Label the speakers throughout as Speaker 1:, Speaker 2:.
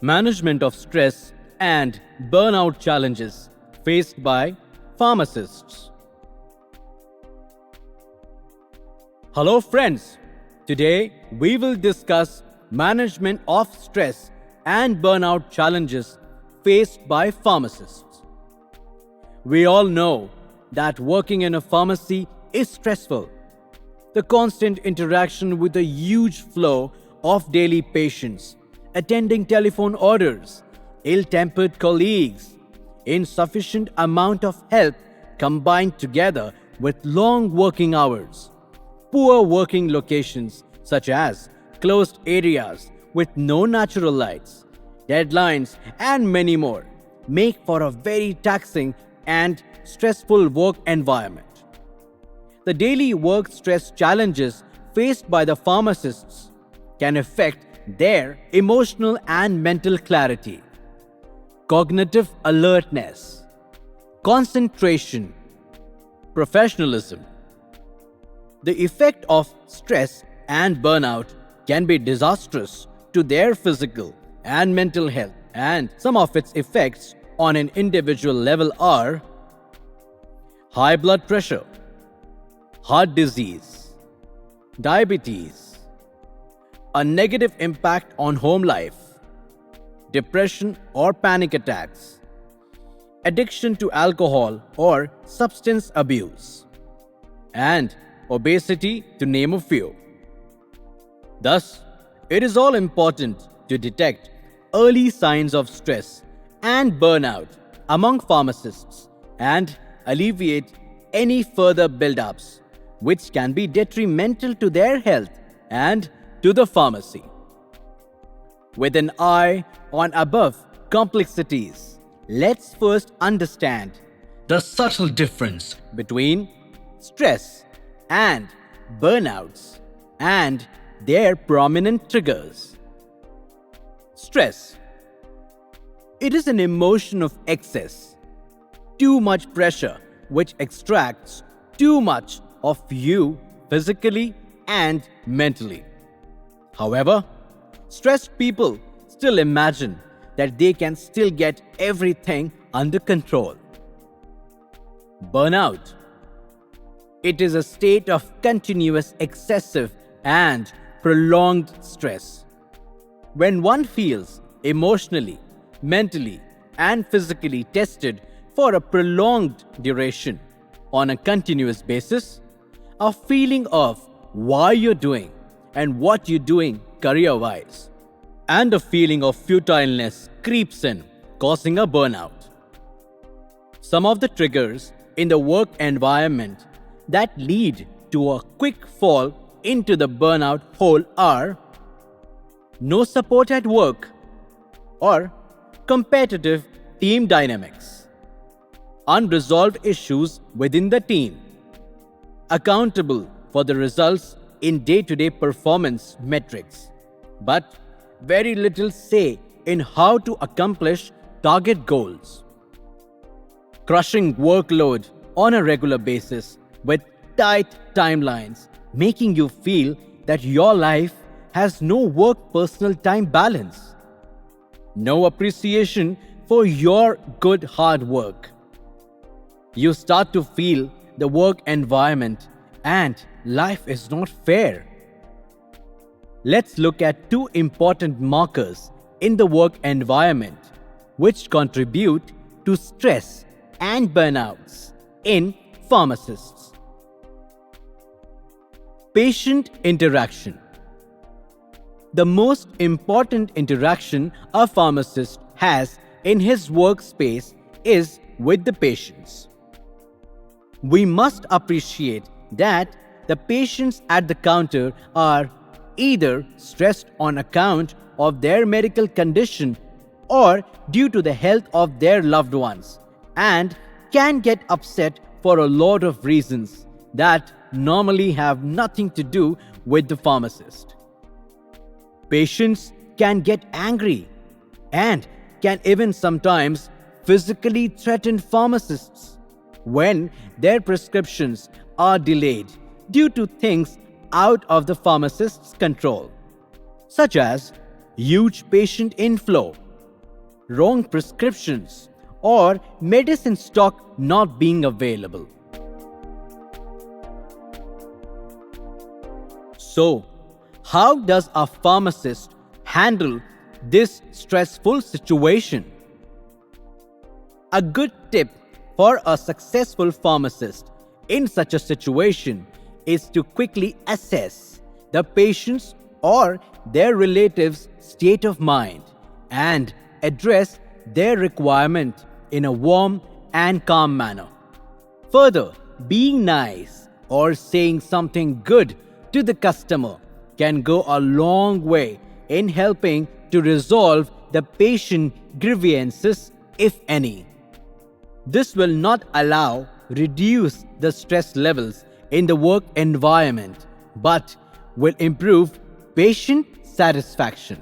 Speaker 1: Management of stress and burnout challenges faced by pharmacists. Hello friends, today we will discuss management of stress and burnout challenges faced by pharmacists. We all know that working in a pharmacy is stressful. The constant interaction with a huge flow of daily patients, attending telephone orders, ill-tempered colleagues, insufficient amount of help combined together with long working hours, poor working locations such as closed areas with no natural lights, deadlines and many more make for a very taxing and stressful work environment. The daily work stress challenges faced by the pharmacists can affect their emotional and mental clarity, cognitive alertness, concentration, professionalism. The effect of stress and burnout can be disastrous to their physical and mental health, and some of its effects on an individual level are high blood pressure, heart disease, diabetes, a negative impact on home life, depression or panic attacks, addiction to alcohol or substance abuse, and obesity, to name a few. Thus, it is all important to detect early signs of stress and burnout among pharmacists and alleviate any further build-ups which can be detrimental to their health and to the pharmacy. With an eye on above complexities, let's first understand the subtle difference between stress and burnouts and their prominent triggers. Stress. It is an emotion of excess, too much pressure which extracts too much of you physically and mentally. However, stressed people still imagine that they can still get everything under control. Burnout. It is a state of continuous excessive and prolonged stress. When one feels emotionally, mentally, and physically tested for a prolonged duration on a continuous basis, a feeling of why you're doing and what you're doing career-wise, and a feeling of futileness creeps in, causing a burnout. Some of the triggers in the work environment that lead to a quick fall into the burnout hole are no support at work or competitive team dynamics, unresolved issues within the team, accountable for the results in day-to-day performance metrics, but very little say in how to accomplish target goals. Crushing workload on a regular basis with tight timelines, making you feel that your life has no work-personal time balance. No appreciation for your good hard work. You start to feel the work environment and life is not fair. Let's look at two important markers in the work environment which contribute to stress and burnouts in pharmacists. Patient interaction. The most important interaction a pharmacist has in his workspace is with the patients. We must appreciate that the patients at the counter are either stressed on account of their medical condition or due to the health of their loved ones and can get upset for a lot of reasons that normally have nothing to do with the pharmacist. Patients can get angry and can even sometimes physically threaten pharmacists when their prescriptions are delayed due to things out of the pharmacist's control, such as huge patient inflow, wrong prescriptions, or medicine stock not being available. So, how does a pharmacist handle this stressful situation? A good tip for a successful pharmacist in such a situation is to quickly assess the patient's or their relatives' state of mind and address their requirement in a warm and calm manner. Further, being nice or saying something good to the customer can go a long way in helping to resolve the patient grievances, if any. This will not reduce the stress levels in the work environment, but will improve patient satisfaction.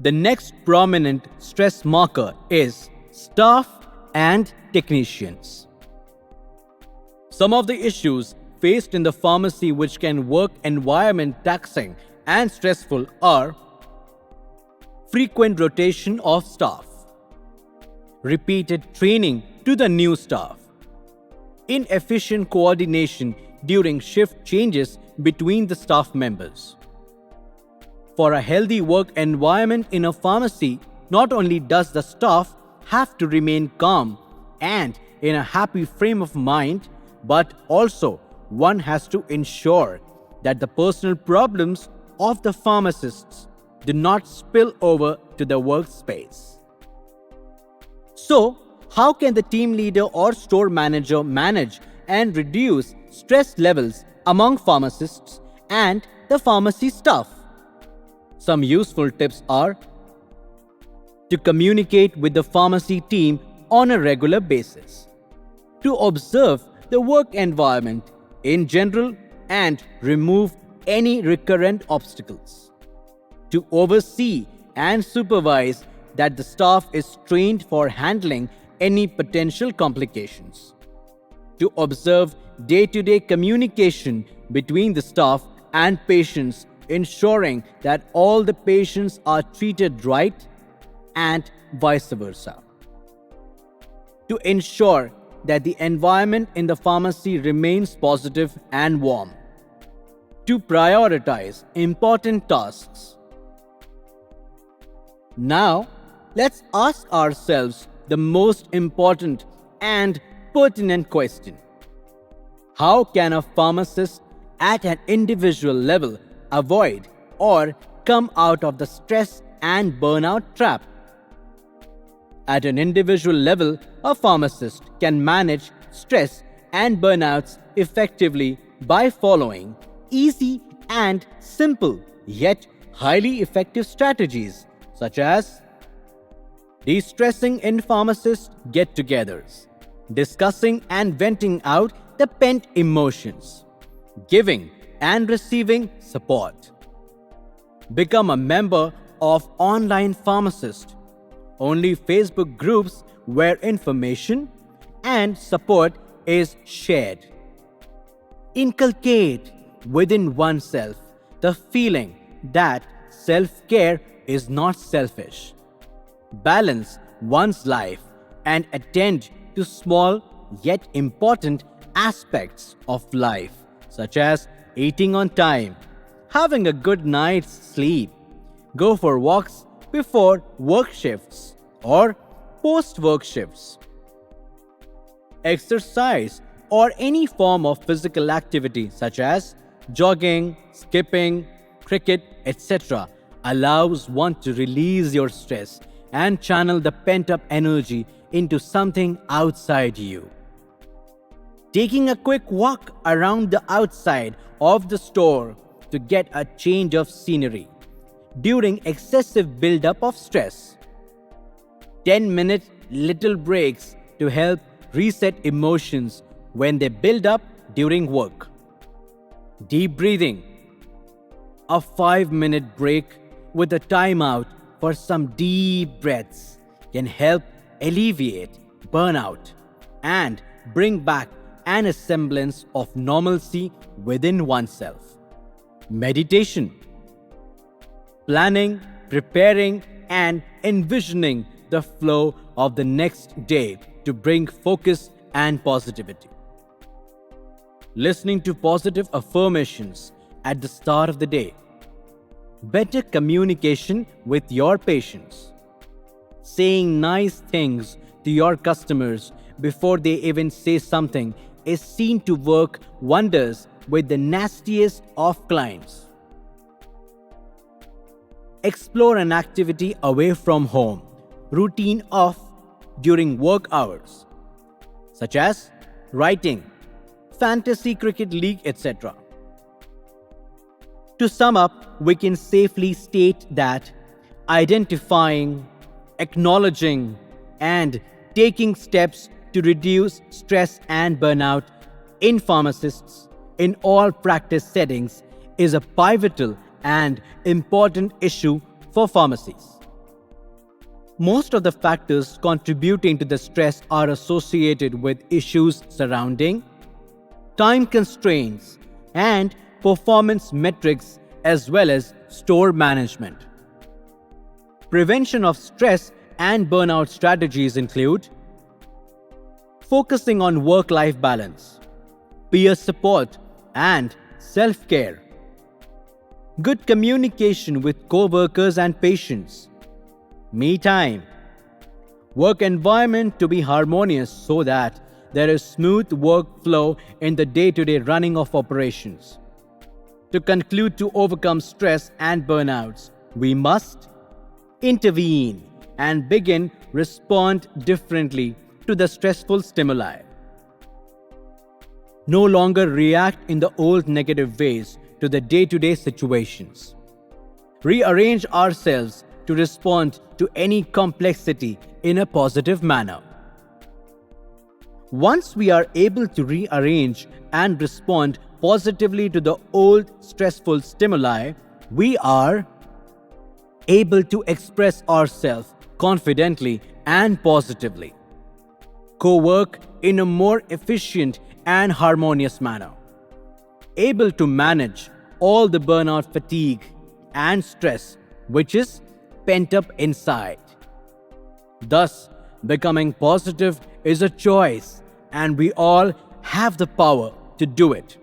Speaker 1: The next prominent stress marker is staff and technicians. Some of the issues faced in the pharmacy which can work environment taxing and stressful are frequent rotation of staff, repeated training to the new staff, inefficient coordination during shift changes between the staff members. For a healthy work environment in a pharmacy, not only does the staff have to remain calm and in a happy frame of mind, but also one has to ensure that the personal problems of the pharmacists do not spill over to the workspace. So, how can the team leader or store manager manage and reduce stress levels among pharmacists and the pharmacy staff? Some useful tips are to communicate with the pharmacy team on a regular basis, to observe the work environment in general and remove any recurrent obstacles, to oversee and supervise that the staff is trained for handling any potential complications, to observe day-to-day communication between the staff and patients, ensuring that all the patients are treated right and vice versa, to ensure that the environment in the pharmacy remains positive and warm, to prioritize important tasks. Now, let's ask ourselves the most important and pertinent question. How can a pharmacist at an individual level avoid or come out of the stress and burnout trap? At an individual level, a pharmacist can manage stress and burnouts effectively by following easy and simple yet highly effective strategies such as de-stressing in pharmacist get-togethers, discussing and venting out the pent emotions, giving and receiving support. Become a member of online pharmacist only Facebook groups where information and support is shared. Inculcate within oneself the feeling that self-care is not selfish. Balance one's life and attend to small yet important aspects of life, such as eating on time, having a good night's sleep, go for walks before work shifts or post-work shifts. Exercise or any form of physical activity such as jogging, skipping, cricket, etc. allows one to release your stress and channel the pent-up energy into something outside you. Taking a quick walk around the outside of the store to get a change of scenery during excessive buildup of stress. 10-minute little breaks to help reset emotions when they build up during work. Deep breathing. A 5-minute break with a timeout for some deep breaths can help alleviate burnout and bring back and a semblance of normalcy within oneself. Meditation. Planning, preparing, and envisioning the flow of the next day to bring focus and positivity. Listening to positive affirmations at the start of the day. Better communication with your patients. Saying nice things to your customers before they even say something is seen to work wonders with the nastiest of clients. Explore an activity away from home, routine off during work hours, such as writing, fantasy cricket league, etc. To sum up, we can safely state that identifying, acknowledging, and taking steps to reduce stress and burnout in pharmacists in all practice settings is a pivotal and important issue for pharmacies. Most of the factors contributing to the stress are associated with issues surrounding time constraints and performance metrics as well as store management. Prevention of stress and burnout strategies include focusing on work-life balance, peer support, and self-care. Good communication with co-workers and patients. Me time. Work environment to be harmonious so that there is smooth workflow in the day-to-day running of operations. To conclude, to overcome stress and burnouts, we must intervene and respond differently to the stressful stimuli. No longer react in the old negative ways to the day-to-day situations. Rearrange ourselves to respond to any complexity in a positive manner. Once we are able to rearrange and respond positively to the old stressful stimuli, we are able to express ourselves confidently and positively, co-work in a more efficient and harmonious manner, able to manage all the burnout fatigue and stress which is pent up inside. Thus, becoming positive is a choice and we all have the power to do it.